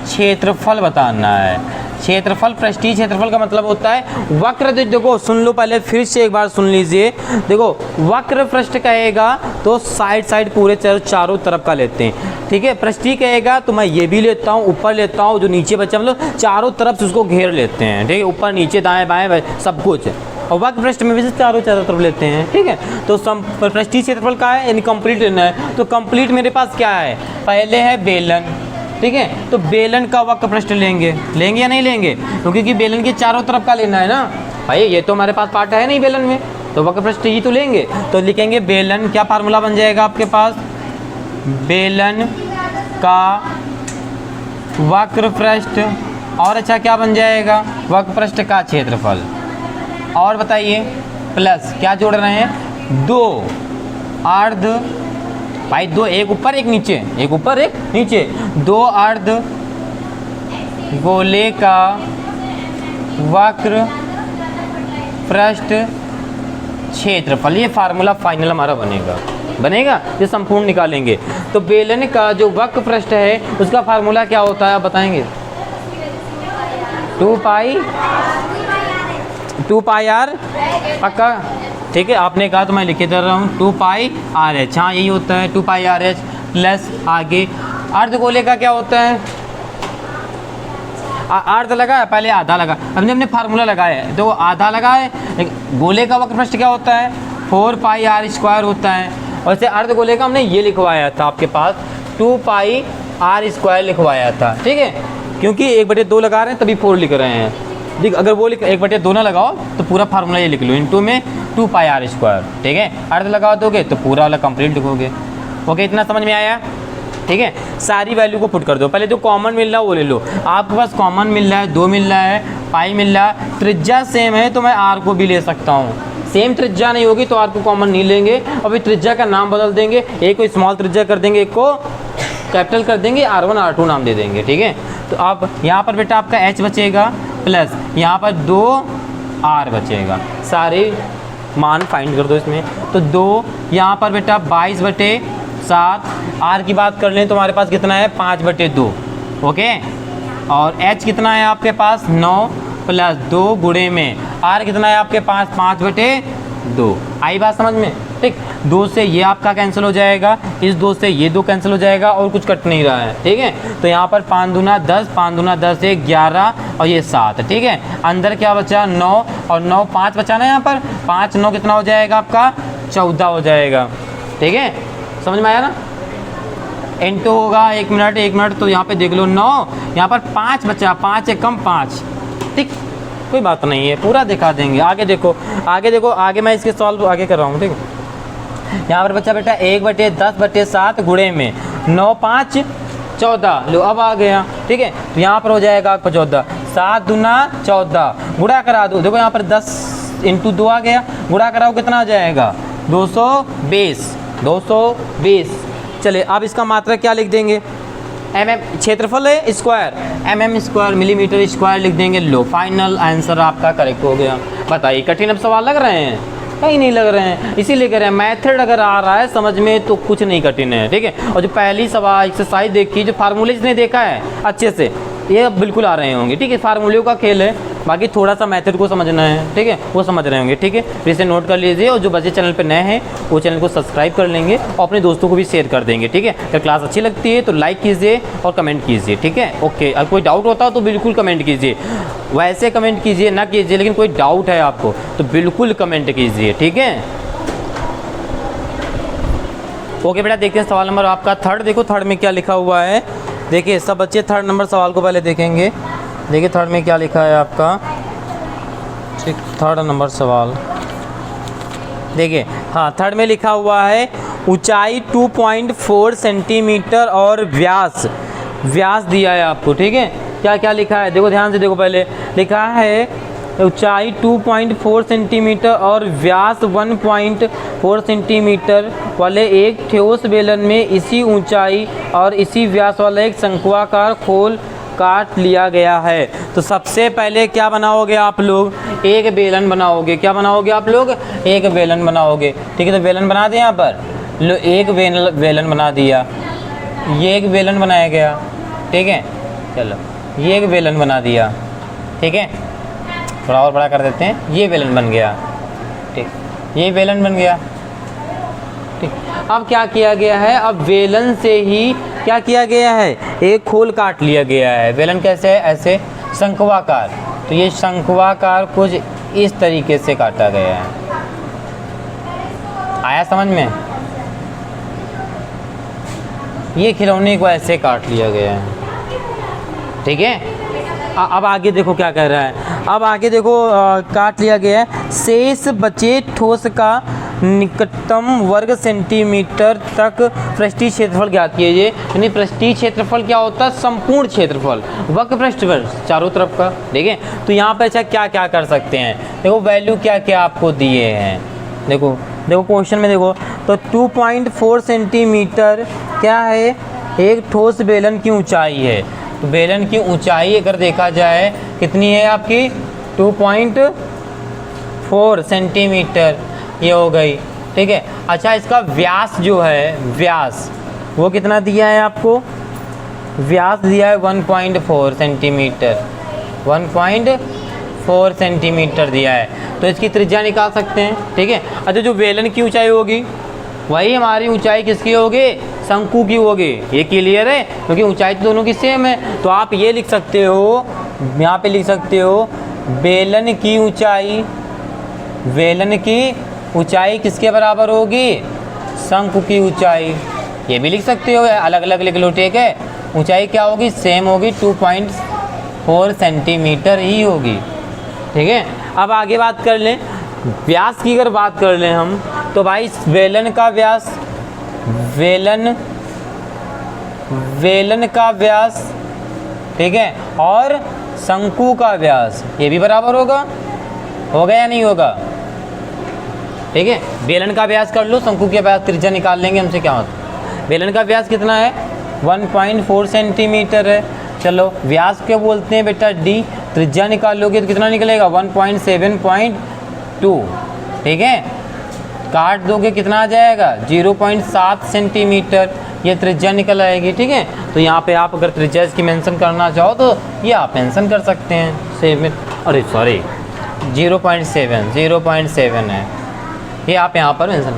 क्षेत्रफल बताना है। क्षेत्रफल, पृष्ठीय क्षेत्रफल का मतलब होता है वक्र। देखो सुन लो पहले, फिर से एक बार सुन लीजिए। देखो वक्र पृष्ठ कहेगा तो साइड पूरे चारों तरफ का लेते हैं। ठीक है, पृष्ठीय कहेगा तो मैं ये भी लेता हूँ, ऊपर लेता हूँ, जो नीचे बचा मतलब चारों तरफ से उसको घेर लेते हैं। ठीक है, ऊपर नीचे दाएं बाएं सब कुछ, और वक्र पृष्ठ में भी से चारों तरफ लेते हैं। ठीक है, तो पृष्ठीय क्षेत्रफल का है, यानी कंप्लीट लेना है। तो कंप्लीट मेरे पास क्या है, पहले है बेलन। ठीक है, तो बेलन का वक्र पृष्ठ लेंगे या नहीं लेंगे, क्योंकि बेलन के चारों तरफ का लेना है ना भाई। ये तो हमारे पास पार्ट है नहीं बेलन में, तो वक्र पृष्ठ ही तो लेंगे। तो लिखेंगे बेलन, क्या फार्मूला बन जाएगा आपके पास, बेलन का वक्र पृष्ठ, और अच्छा क्या बन जाएगा, वक्र पृष्ठ का क्षेत्रफल। और बताइए प्लस क्या जोड़ रहे हैं, 2 अर्ध भाई, 2 एक ऊपर एक नीचे, एक ऊपर एक नीचे, 2 अर्ध गोले का वक्र पृष्ठ क्षेत्रफल। ये फार्मूला फाइनल हमारा बनेगा, ये संपूर्ण निकालेंगे। तो बेलन का जो वक्र पृष्ठ है उसका फार्मूला क्या होता है आप बताएंगे, 2 पाई r पक्का। ठीक है, आपने कहा तो मैं लिखे दे रहा हूँ 2 पाई RH। हाँ यही होता है 2 पाई RH प्लस आगे अर्धगोले का क्या होता है, अर्ध लगा है, पहले आधा लगा, हमने फार्मूला लगाया है तो आधा लगा है। गोले का वक्र पृष्ठ क्या होता है, 4 पाई r² होता है। और जैसे अर्धगोले का हमने ये लिखवाया था आपके पास, 2 पाई r² लिखवाया था। ठीक है, क्योंकि 1/2 लगा रहे हैं तभी 4 लिख रहे हैं। देख, अगर वो 1/2 ना लगाओ तो पूरा फार्मूला ये लिख लो, इनटू में 2 पाई r²। ठीक है, अर्ध लगा दोगे तो पूरा वाला कंप्लीट लिखोगे। ओके, इतना समझ में आया। ठीक है, सारी वैल्यू को पुट कर दो। पहले जो कॉमन मिल रहा है वो ले लो। आपके पास कॉमन मिल रहा है, 2 मिल रहा है, पाई मिल रहा है, त्रिज्या सेम है तो मैं r को भी ले सकता हूँ। सेम त्रिज्या नहीं होगी तो r को कॉमन नहीं लेंगे, और फिर त्रिज्या का नाम बदल देंगे, एक को स्मॉल त्रिज्या कर देंगे, एक को कैपिटल कर देंगे, R1 R2 नाम दे देंगे। ठीक है, तो अब यहाँ पर बेटा आपका h बचेगा, प्लस यहाँ पर 2r बचेगा। सारे मान फाइंड कर दो इसमें, तो 2 यहाँ पर बेटा 22/7, r की बात कर लें तो हमारे पास कितना है 5/2। ओके, और h कितना है आपके पास 9 प्लस 2 गुणे में r कितना है आपके पास 5/2। आई बात समझ में। ठीक, 2 से ये आपका कैंसिल हो जाएगा, इस 2 से ये 2 कैंसिल हो जाएगा, और कुछ कट नहीं रहा है। ठीक है, तो यहाँ पर 5 दूना 10, 5 दूना 10 है 11, और ये 7। ठीक है, अंदर क्या बचा 9, और 9 5 बचा ना, यहाँ पर 5 9 कितना हो जाएगा आपका 14 हो जाएगा। ठीक है, समझ में आया ना। इंटू होगा 1 मिनट, तो यहाँ पे देख लो 9, यहाँ पर 5 बचा, 5 एक कम 5। ठीक, कोई बात नहीं है, पूरा दिखा देंगे। आगे देखो, आगे मैं इसके सॉल्व आगे कर रहा हूँ। ठीक है, यहाँ पर बच्चा बेटा 1/10/7 गुणे में 9 5 14, लो अब आ गया। ठीक है, तो यहाँ पर हो जाएगा आपका 14, 7 दूना 14, गुणा करा दो। देखो यहाँ पर 10 × 2 आ गया, गुणा कराओ कितना आ जाएगा 220। चलिए अब इसका मात्रा क्या लिख देंगे, क्षेत्रफल है स्क्वायर, mm² मिलीमीटर स्क्वायर लिख देंगे। लो फाइनल आंसर आपका करेक्ट हो गया। बताइए कठिन अब सवाल लग रहे हैं, कहीं नहीं लग रहे हैं, इसीलिए कह रहे हैं मैथड अगर आ रहा है समझ में तो कुछ नहीं कठिन है। ठीक है, और जो पहली सवाल एक्सरसाइज देखी, जो फार्मूले इसने देखा है अच्छे से, ये बिल्कुल आ रहे होंगे। ठीक है, फार्मूले का खेल है। बाकी थोड़ा सा मेथड को समझना है, ठीक है, वो समझ रहे होंगे, ठीक है। फिर इसे नोट कर लीजिए, और जो बच्चे चैनल पर नए हैं वो चैनल को सब्सक्राइब कर लेंगे और अपने दोस्तों को भी शेयर कर देंगे, ठीक है। अगर क्लास अच्छी लगती है तो लाइक कीजिए और कमेंट कीजिए, ठीक है। ओके, अगर कोई डाउट होता हो तो बिल्कुल कमेंट कीजिए, वैसे कमेंट कीजिए ना कीजिए, लेकिन कोई डाउट है आपको तो बिल्कुल कमेंट कीजिए, ठीक है। ओके बेटा, देखते हैं सवाल नंबर आपका थर्ड। देखो थर्ड में क्या लिखा हुआ है, देखिए सब बच्चे थर्ड नंबर सवाल को पहले देखेंगे। देखिए थर्ड में क्या लिखा है आपका, ठीक, थर्ड नंबर सवाल देखिए। हाँ, थर्ड में लिखा हुआ है ऊंचाई 2.4 सेंटीमीटर और व्यास दिया है आपको, ठीक है। क्या क्या लिखा है देखो, ध्यान से देखो, पहले लिखा है ऊंचाई 2.4 सेंटीमीटर और व्यास 1.4 सेंटीमीटर वाले एक ठोस बेलन में इसी ऊंचाई और इसी व्यास वाला एक शंक्वाकार खोल काट लिया गया है। तो सबसे पहले क्या बनाओगे आप लोग, एक बेलन बनाओगे। क्या बनाओगे आप लोग, एक बेलन बनाओगे, ठीक है। तो बेलन बना दें यहाँ पर, लो एक बेलन बना दिया, ये एक बेलन बनाया गया, ठीक है। चलो ये एक बेलन बना दिया, ठीक है। थोड़ा और बड़ा कर देते हैं, ये बेलन बन गया, ठीक, ये बेलन बन गया, ठीक। अब क्या किया गया है, अब बेलन से ही क्या किया गया है, एक खोल काट लिया गया है। बेलन कैसे है, ऐसे शंक्वाकार, तो ये शंक्वाकार कुछ इस तरीके से काटा गया है। आया समझ में, ये खिलौने को ऐसे काट लिया गया है, ठीक है। अब आगे देखो क्या कह रहा है, अब आगे देखो काट लिया गया है। शेष बचे ठोस का निकटतम वर्ग सेंटीमीटर तक पृष्ठीय क्षेत्रफल ज्ञात कीजिए। यानी पृष्ठीय क्षेत्रफल क्या होता है, संपूर्ण क्षेत्रफल वक्र पृष्ठ पर चारों तरफ का, देखिए। तो यहाँ पर अच्छा क्या क्या कर सकते हैं, देखो वैल्यू क्या क्या आपको दिए हैं, देखो क्वेश्चन में देखो, तो 2.4 सेंटीमीटर क्या है, एक ठोस बेलन की ऊंचाई है। तो बेलन की ऊंचाई अगर देखा जाए कितनी है आपकी, 2.4 सेंटीमीटर, ये हो गई, ठीक है। अच्छा, इसका व्यास जो है, व्यास वो कितना दिया है आपको, व्यास दिया है 1.4 सेंटीमीटर, 1.4 सेंटीमीटर दिया है। तो इसकी त्रिज्या निकाल सकते हैं, ठीक है। अच्छा, जो बेलन की ऊंचाई होगी वही हमारी ऊंचाई किसकी होगी, शंकु की होगी। ये क्लियर है, क्योंकि ऊंचाई तो दोनों की सेम है। तो आप ये लिख सकते हो, यहाँ पे लिख सकते हो बेलन की ऊंचाई किसके बराबर होगी, शंकु की ऊंचाई। ये भी लिख सकते हो, अलग अलग लिख लो, ठीक है। ऊंचाई क्या होगी, सेम होगी, 2.4 सेंटीमीटर ही होगी, ठीक है। अब आगे बात कर लें व्यास की, अगर बात कर लें हम, तो भाई बेलन का व्यास, ठीक है, और शंकु का व्यास ये भी बराबर होगा या नहीं होगा, ठीक है। बेलन का व्यास कर लो, शंकु के व्यास त्रिज्या निकाल लेंगे, हमसे क्या होता है। बेलन का व्यास कितना है, 1.4 सेंटीमीटर है। चलो व्यास क्या बोलते हैं बेटा, डी, त्रिज्या निकालोगे तो कितना निकलेगा, 1.7.2, ठीक है। काट दोगे कितना आ जाएगा, 0.7 सेंटीमीटर, ये त्रिज्या निकल आएगी, ठीक है। तो यहाँ पे आप अगर त्रिज्या इसकी मेंशन करना चाहो तो ये आप मेंशन कर सकते हैं, 0.7 है, ये आप यहाँ पर मेंशन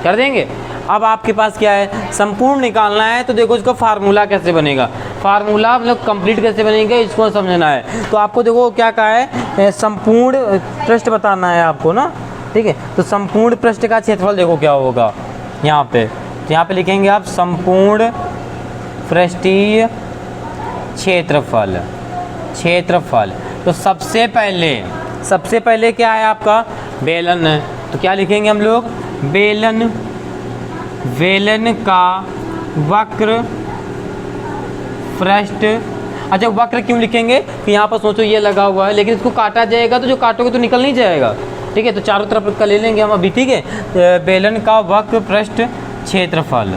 कर देंगे। अब आपके पास क्या है, संपूर्ण निकालना है। तो देखो इसका फार्मूला कैसे बनेगा, फार्मूला मतलब कंप्लीट कैसे बनेगा, इसको समझना है। तो आपको देखो क्या कहा है, संपूर्ण पृष्ठ बताना है आपको ना, ठीक है। तो संपूर्ण पृष्ठ का क्षेत्रफल देखो क्या होगा, यहाँ पे लिखेंगे आप संपूर्ण पृष्ठीय क्षेत्रफल। तो सबसे पहले क्या है आपका, बेलन है। तो क्या लिखेंगे हम लोग, बेलन का वक्र पृष्ठ। अच्छा, वक्र क्यों लिखेंगे कि यहाँ पर सोचो ये लगा हुआ है, लेकिन इसको काटा जाएगा तो जो काटोगे तो निकल नहीं जाएगा, ठीक है। तो चारों तरफ का ले लेंगे हम अभी, ठीक है। बेलन का वक्र पृष्ठ क्षेत्रफल।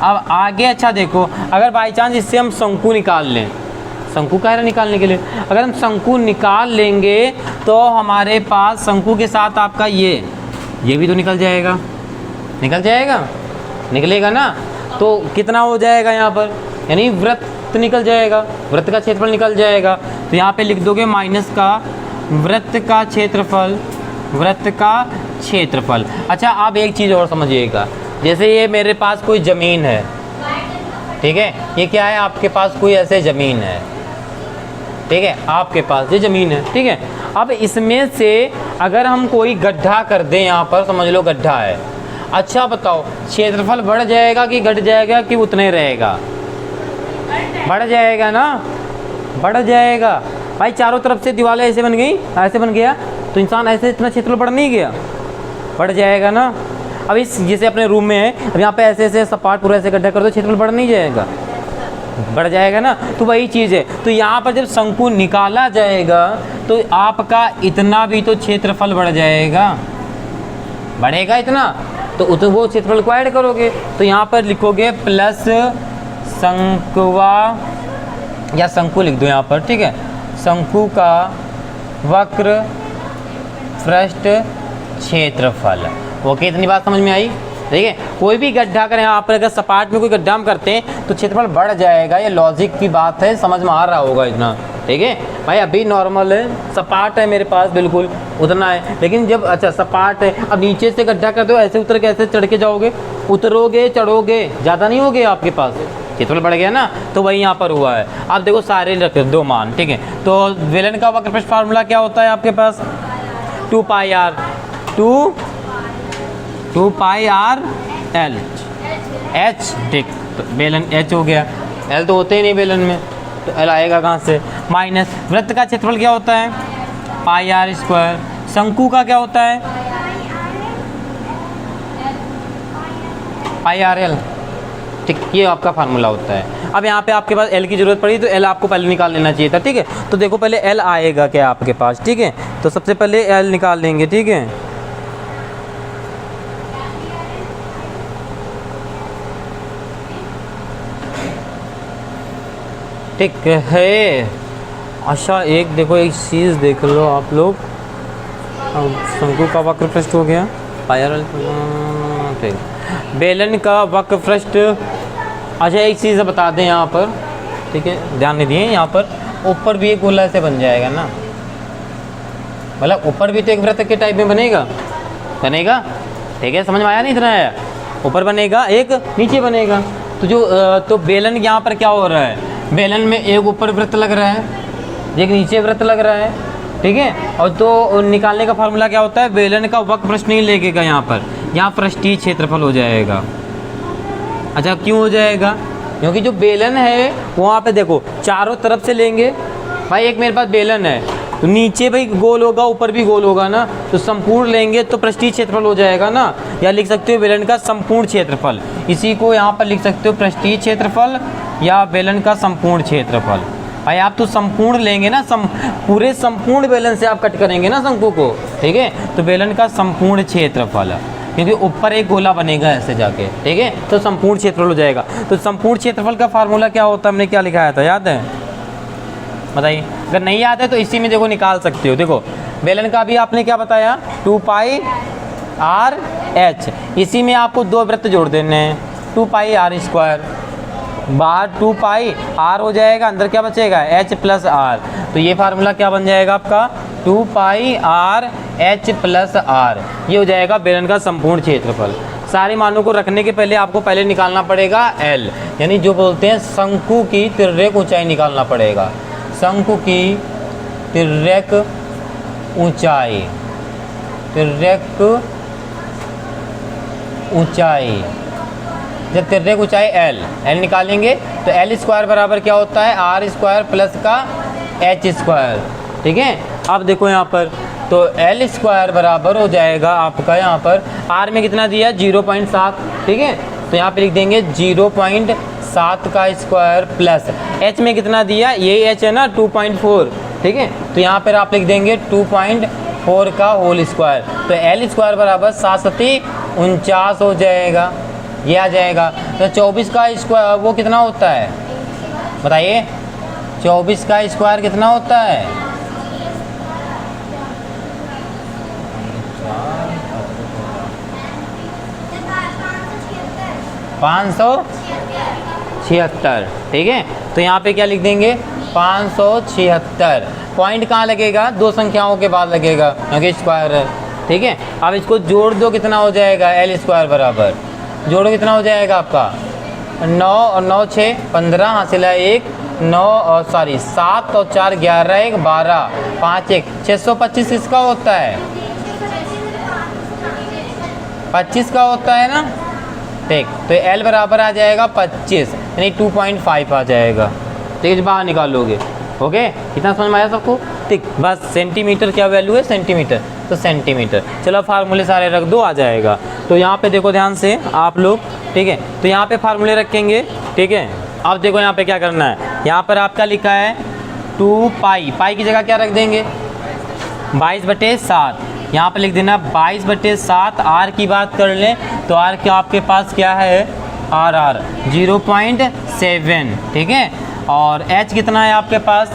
अब आगे अच्छा देखो, अगर बाई चांस इससे हम शंकु निकाल लें, शंकु कह रहे निकालने के लिए, अगर हम शंकु निकाल लेंगे तो हमारे पास शंकु के साथ आपका ये भी तो निकल जाएगा, निकलेगा ना। तो कितना हो जाएगा यहाँ पर, यानी वृत्त वृत्त निकल जाएगा, वृत्त का क्षेत्रफल निकल जाएगा। तो यहाँ पे लिख दोगे माइनस का वृत्त का क्षेत्रफल, वृत्त का क्षेत्रफल। अच्छा आप एक चीज़ और समझिएगा, जैसे ये मेरे पास कोई ज़मीन है, ठीक है, ये क्या है आपके पास कोई ऐसे ज़मीन है, ठीक है, आपके पास ये ज़मीन है, ठीक है। अब इसमें से अगर हम कोई गड्ढा कर दें, यहाँ पर समझ लो गड्ढा है, अच्छा बताओ क्षेत्रफल बढ़ जाएगा कि घट जाएगा कि उतना ही रहेगा? बढ़ जाएगा ना, बढ़ जाएगा भाई। चारों तरफ से दीवारें ऐसे बन गई, ऐसे बन गया तो इंसान ऐसे इतना क्षेत्रफल बढ़ नहीं गया, बढ़ जाएगा ना। अब इस जैसे अपने रूम में है, अब यहाँ पे ऐसे ऐसे सपाट पूरा ऐसे गड्ढा कर दो, क्षेत्रफल बढ़ नहीं जाएगा, बढ़ जाएगा ना। तो वही चीज़ है, तो यहाँ पर जब शंकु निकाला जाएगा तो आपका इतना भी तो क्षेत्रफल बढ़ जाएगा, बढ़ेगा इतना, तो वो क्षेत्रफल को ऐड करोगे। तो यहाँ पर लिखोगे प्लस शंकुवा, या शंकु लिख दो यहाँ पर, ठीक है, शंकु का वक्र पृष्ठ क्षेत्रफल। ओके, इतनी बात समझ में आई? ठीक है, कोई भी गड्ढा करें आप, अगर सपाट में कोई गड्ढा हम करते हैं तो क्षेत्रफल बढ़ जाएगा, ये लॉजिक की बात है, समझ में आ रहा होगा इतना, ठीक है भाई। अभी नॉर्मल है, सपाट है मेरे पास बिल्कुल उतना है, लेकिन जब अच्छा सपाट है, अब नीचे से गड्ढा कर दो, ऐसे उतर के ऐसे चढ़ के जाओगे, उतरोगे चढ़ोगे, ज़्यादा नहीं होगे आपके पास, क्षेत्रफल बढ़ गया ना। तो वही यहाँ पर हुआ है। आप देखो सारे रख दो मान, ठीक है। तो बेलन का वक्र पृष्ठ फार्मूला क्या होता है आपके पास? 2 pi R, 2 pi R L H, ठीक, तो बेलन एच हो गया, एल तो होते ही नहीं बेलन में, तो एल आएगा कहाँ से? माइनस वृत्त का क्षेत्रफल क्या होता है? Pi are square. शंकु का क्या होता है? पाई आर एल, ठीक, ये आपका फार्मूला होता है। अब यहाँ पे आपके पास एल की ज़रूरत पड़ी तो एल आपको पहले निकाल लेना चाहिए था, ठीक है। तो देखो पहले एल आएगा क्या आपके पास, ठीक है, तो सबसे पहले एल निकाल लेंगे, ठीक है। ठीक है, अच्छा एक देखो, एक चीज़ देख लो आप लोग, शंकु का वक्र पृष्ठ हो गया, पायर, ठीक, बेलन का वक्र पृष्ठ। अच्छा एक चीज़ बता दें यहाँ पर, ठीक है, ध्यान नहीं दिए, यहाँ पर ऊपर भी एक गोला ऐसे बन जाएगा ना, मतलब ऊपर भी तो एक वृत्त के टाइप में बनेगा, बनेगा, ठीक है, समझ में आया नहीं? इतना आया, ऊपर बनेगा एक नीचे बनेगा। तो जो तो बेलन यहाँ पर क्या हो रहा है, बेलन में एक ऊपर वृत्त लग रहा है, एक नीचे वृत्त लग रहा है, ठीक है। और तो निकालने का फार्मूला क्या होता है? बेलन का वक्र पृष्ठ नहीं लगेगा यहाँ पर, यहाँ पृष्ठीय क्षेत्रफल हो जाएगा। अच्छा क्यों हो जाएगा? क्योंकि जो बेलन है वहाँ पे देखो चारों तरफ से लेंगे भाई, एक मेरे पास बेलन है तो नीचे भाई गोल होगा, ऊपर भी गोल होगा ना, तो संपूर्ण लेंगे तो पृष्ठीय क्षेत्रफल हो जाएगा ना, या लिख सकते हो बेलन का संपूर्ण क्षेत्रफल, इसी को यहाँ पर लिख सकते हो पृष्ठीय क्षेत्रफल या बेलन का संपूर्ण क्षेत्रफल। भाई आप तो संपूर्ण लेंगे ना, पूरे संपूर्ण बेलन से आप कट करेंगे ना शंकु को, ठीक है, तो बेलन का संपूर्ण क्षेत्रफल, क्योंकि ऊपर एक गोला बनेगा ऐसे जाके, ठीक है, तो संपूर्ण क्षेत्रफल हो जाएगा। तो संपूर्ण क्षेत्रफल का फार्मूला क्या होता है, हमने क्या लिखाया था, याद है? बताइए, अगर नहीं याद है तो इसी में देखो निकाल सकते हो। देखो बेलन का भी आपने क्या बताया, 2 पाई आर एच, इसी में आपको दो वृत्त जोड़ देने हैं, 2 पाई आर स्क्वायर, बाहर 2 पाई आर हो जाएगा, अंदर क्या बचेगा, एच प्लस आर। तो ये फार्मूला क्या बन जाएगा आपका, 2 pi R H plus are, ये हो जाएगा बेलन का संपूर्ण क्षेत्रफल। सारे मानों को रखने के पहले आपको पहले निकालना पड़ेगा एल, यानी जो बोलते हैं शंकु की तिर्यक ऊंचाई निकालना पड़ेगा, शंकु की तिर्यक ऊंचाई, तिर्यक ऊंचाई, जब तिर्यक ऊंचाई एल निकालेंगे तो एल स्क्वायर बराबर क्या होता है, आर स्क्वायर प्लस का एच स्क्वायर, ठीक है। अब देखो यहाँ पर तो एल स्क्वायर बराबर हो जाएगा आपका, यहाँ पर आर में कितना दिया, 0.7, ठीक है, तो यहाँ पे लिख देंगे 0.7 का स्क्वायर प्लस एच में कितना दिया, ये एच है ना 2.4, ठीक है, तो यहाँ पर आप लिख देंगे 2.4 का होल स्क्वायर, तो एल स्क्वायर बराबर 7×49 हो जाएगा, ये आ जाएगा। तो 24 का स्क्वायर वो कितना होता है बताइए, 24 का स्क्वायर कितना होता है, 576, ठीक है। तो यहाँ पे क्या लिख देंगे 576। पॉइंट कहाँ लगेगा, दो संख्याओं के बाद लगेगा क्योंकि स्क्वायर है, ठीक है। अब इसको जोड़ दो, कितना हो जाएगा एल स्क्वायर बराबर, जोड़ो कितना हो जाएगा आपका 9 और 9 6 15 हासिल है 1 9 और 7 और 4 11 1 12 5 1 625 इसका होता है, 25 का होता है ना, ठीक। तो एल बराबर आ जाएगा 25 यानी 2.5 आ जाएगा, ठीक है। बाहर निकालोगे, ओके। इतना समझ में आया सबको, ठीक। बस सेंटीमीटर क्या वैल्यू है, सेंटीमीटर, तो सेंटीमीटर। चलो फार्मूले सारे रख दो, आ जाएगा। तो यहाँ पे देखो ध्यान से आप लोग, ठीक है। तो यहाँ पे फार्मूले रखेंगे, ठीक है। अब देखो यहाँ पे क्या करना है, यहाँ पर आपका लिखा है 2 पाई, पाई की जगह क्या रख देंगे 22/7, यहाँ पे लिख देना 22/7। आर की बात कर लें तो आर के आपके पास क्या है, आर 0.7, ठीक है। और एच कितना है आपके पास,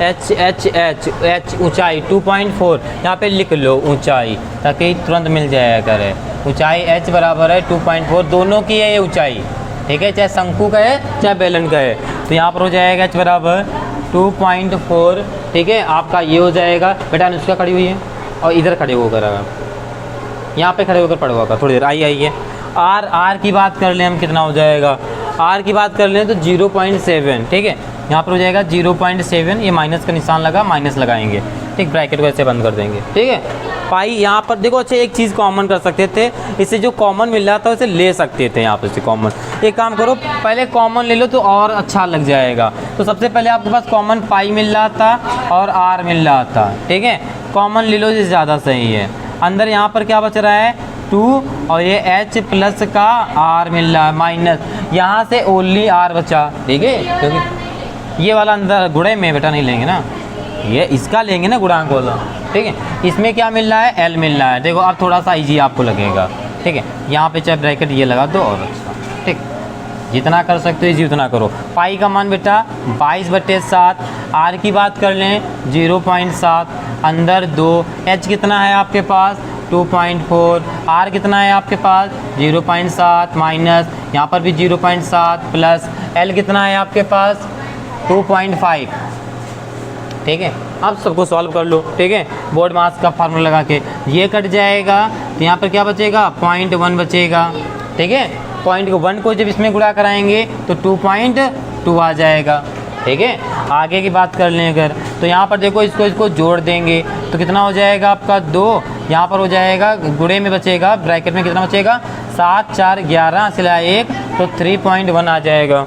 एच ऊंचाई 2.4, यहाँ पे लिख लो ऊंचाई ताकि तुरंत मिल जाया करे। ऊंचाई एच बराबर है 2.4, दोनों की है ये ऊंचाई, ठीक है, चाहे शंकु का है चाहे बेलन का है। तो यहाँ पर हो जाएगा एच बराबर 2.4, ठीक है। आपका ये हो जाएगा, बेटा अनुष्का खड़ी हुई है और इधर खड़े होकर, यहाँ पे खड़े होकर पढ़वा कर थोड़ी देर, आइए। आर की बात कर लें हम, कितना हो जाएगा, आर की बात कर लें तो 0.7, ठीक है। यहाँ पर हो जाएगा 0.7, ये माइनस का निशान लगा, माइनस लगाएंगे, ठीक। ब्रैकेट को ऐसे बंद कर देंगे, ठीक है। पाई यहाँ पर देखो, अच्छा एक चीज़ कॉमन कर सकते थे, इससे जो कॉमन मिल रहा था उसे ले सकते थे यहाँ पर से कॉमन। एक काम करो, पहले कॉमन ले लो तो और अच्छा लग जाएगा। तो सबसे पहले आपके पास कॉमन पाई मिल रहा था और आर मिल रहा था, ठीक है। कॉमन ले लो, ये ज़्यादा सही है। अंदर यहाँ पर क्या बच रहा है 2 और ये एच प्लस का आर मिल रहा है माइनस, यहाँ से ओनली आर बचा, ठीक है। क्योंकि ये वाला अंदर गुणे में बेटा नहीं लेंगे ना, ये इसका लेंगे ना गुणांक वाला, ठीक है। इसमें क्या मिल रहा है, एल मिल रहा है। देखो अब थोड़ा सा इजी आपको लगेगा, ठीक है। यहाँ पे चाहे ब्रैकेट ये लगा दो और अच्छा, ठीक। जितना कर सकते हो इजी उतना करो। पाई का मान बेटा 22/7, आर की बात कर लें 0.7, अंदर 2, एच कितना है आपके पास 2.4, आर कितना है आपके पास 0.7 माइनस, यहाँ पर भी 0.7 प्लस, एल कितना है आपके पास 2.5, ठीक है। अब सबको सॉल्व कर लो, ठीक है। बोर्ड मास का फार्मूला लगा के ये कट जाएगा, तो यहाँ पर क्या बचेगा 0.1 बचेगा, ठीक है। 0.1 को जब इसमें गुणा कराएंगे तो 2.2 आ जाएगा, ठीक है। आगे की बात कर लें अगर, तो यहाँ पर देखो इसको जोड़ देंगे तो कितना हो जाएगा आपका 2, यहाँ पर हो जाएगा गुणे में बचेगा, ब्रैकेट में कितना बचेगा 7 4 11 सिला 1, तो 3.1 आ जाएगा,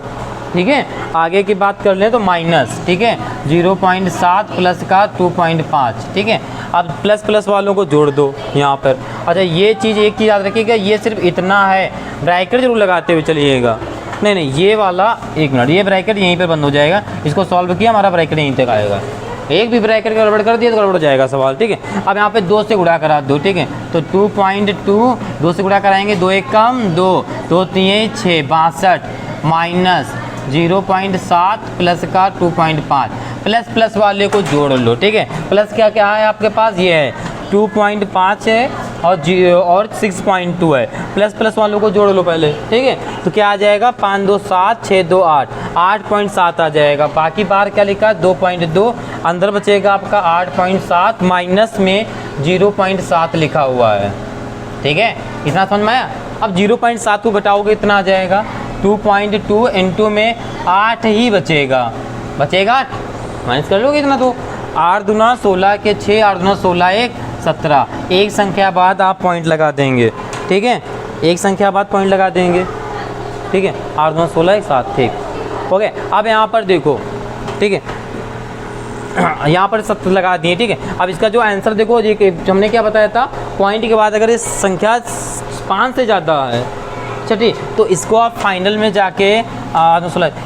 ठीक है। आगे की बात कर लें तो माइनस, ठीक है, 0.7 प्लस का 2.5, ठीक है। अब प्लस प्लस वालों को जोड़ दो यहाँ पर। अच्छा ये चीज़, एक चीज़ याद रखिएगा, ये सिर्फ इतना है, ब्रैकेट जरूर लगाते हुए चलिएगा। नहीं ये वाला, एक मिनट, ये ब्रैकेट यहीं पर बंद हो जाएगा। इसको सॉल्व किया, हमारा ब्रैकेट यहीं तक आएगा। एक भी ब्रैकेट गड़बड़ कर दिया तो गड़बड़ हो जाएगा सवाल, ठीक है। अब यहाँ पे 2 से गुणा करा दो, ठीक है। तो 2.2 2 से गुणा कराएंगे, 2 1 कम 2 2 3 6 62 माइनस 0.7 प्लस का 2.5, प्लस प्लस वाले को जोड़ लो, ठीक है। प्लस क्या क्या है आपके पास, ये है 2.5 है और 6.2 है, प्लस प्लस वालों को जोड़ लो पहले, ठीक है। तो क्या आ जाएगा 5 2 7 6 2 8 8.7 आ जाएगा। बाकी बार क्या लिखा 2.2, अंदर बचेगा आपका 8.7, माइनस में 0.7 लिखा हुआ है, ठीक है। इतना समझ में आया। अब 0.7 को घटाओगे इतना आ जाएगा 2.2 इंटू में 8 ही बचेगा, 8 माइनस कर लोगे इतना, तो 8 दूना 16 के 6, 8 दूना 16 1 17, एक संख्या बाद आप पॉइंट लगा देंगे, ठीक है। एक संख्या बाद पॉइंट लगा देंगे, ठीक है। 8 दूना 16 1 7, ठीक, ओके। अब यहाँ पर देखो, ठीक है, यहाँ पर 7 लगा दिए, ठीक है। अब इसका जो आंसर देखो, हमने क्या बताया था, पॉइंट के बाद अगर ये संख्या 5 से ज़्यादा है, अच्छा ठीक, तो इसको आप फाइनल में जाके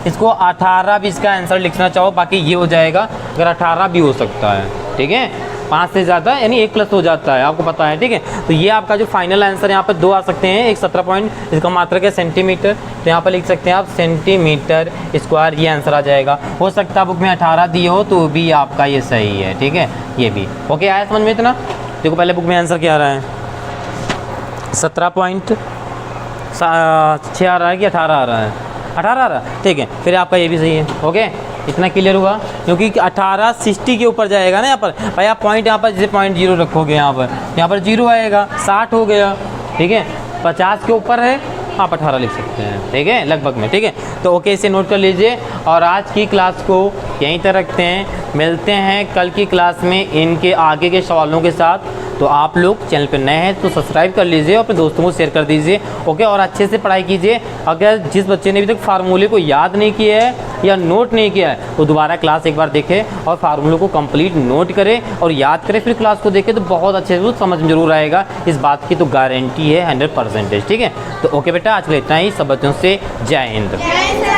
इसको 18 भी इसका आंसर लिखना चाहो, बाकी ये हो जाएगा, अगर 18 भी हो सकता है, ठीक है। 5 से ज़्यादा यानी 1 प्लस हो जाता है, आपको पता है, ठीक है। तो ये आपका जो फाइनल आंसर यहाँ पर 2 आ सकते हैं, एक 17 पॉइंट, इसका मात्रक है सेंटीमीटर, तो यहाँ पर लिख सकते हैं आप सेंटीमीटर स्क्वायर, ये आंसर आ जाएगा। हो सकता है बुक में 18 दिए हो तो भी आपका ये सही है, ठीक है। ये भी ओके, आया समझ में इतना। देखो पहले बुक में आंसर क्या आ रहा है, 17.6 आ रहा है कि 18 आ रहा है, 18 ठीक है, फिर आपका ये भी सही है। ओके, इतना क्लियर हुआ, क्योंकि 18 60 के ऊपर जाएगा ना यहाँ पर भाई। आप पॉइंट यहाँ पर जैसे 0.0 रखोगे, यहाँ पर 0 आएगा, 60 हो गया, ठीक है। 50 के ऊपर है, आप 18 लिख सकते हैं, ठीक है, लगभग में, ठीक है। तो ओके, इसे नोट कर लीजिए और आज की क्लास को यहीं तक रखते हैं। मिलते हैं कल की क्लास में इनके आगे के सवालों के साथ। तो आप लोग चैनल पर नए हैं तो सब्सक्राइब कर लीजिए और अपने दोस्तों को शेयर कर दीजिए। ओके, और अच्छे से पढ़ाई कीजिए। अगर जिस बच्चे ने अभी तक फार्मूले को याद नहीं किया है या नोट नहीं किया है, तो दोबारा क्लास एक बार देखें और फार्मूले को कंप्लीट नोट करें और याद करें, फिर क्लास को देखें तो बहुत अच्छे से समझ में जरूर आएगा। इस बात की तो गारंटी है 100%, ठीक है। तो ओके बेटा, आज के लिए इतना ही। सब बच्चों से जय हिंद।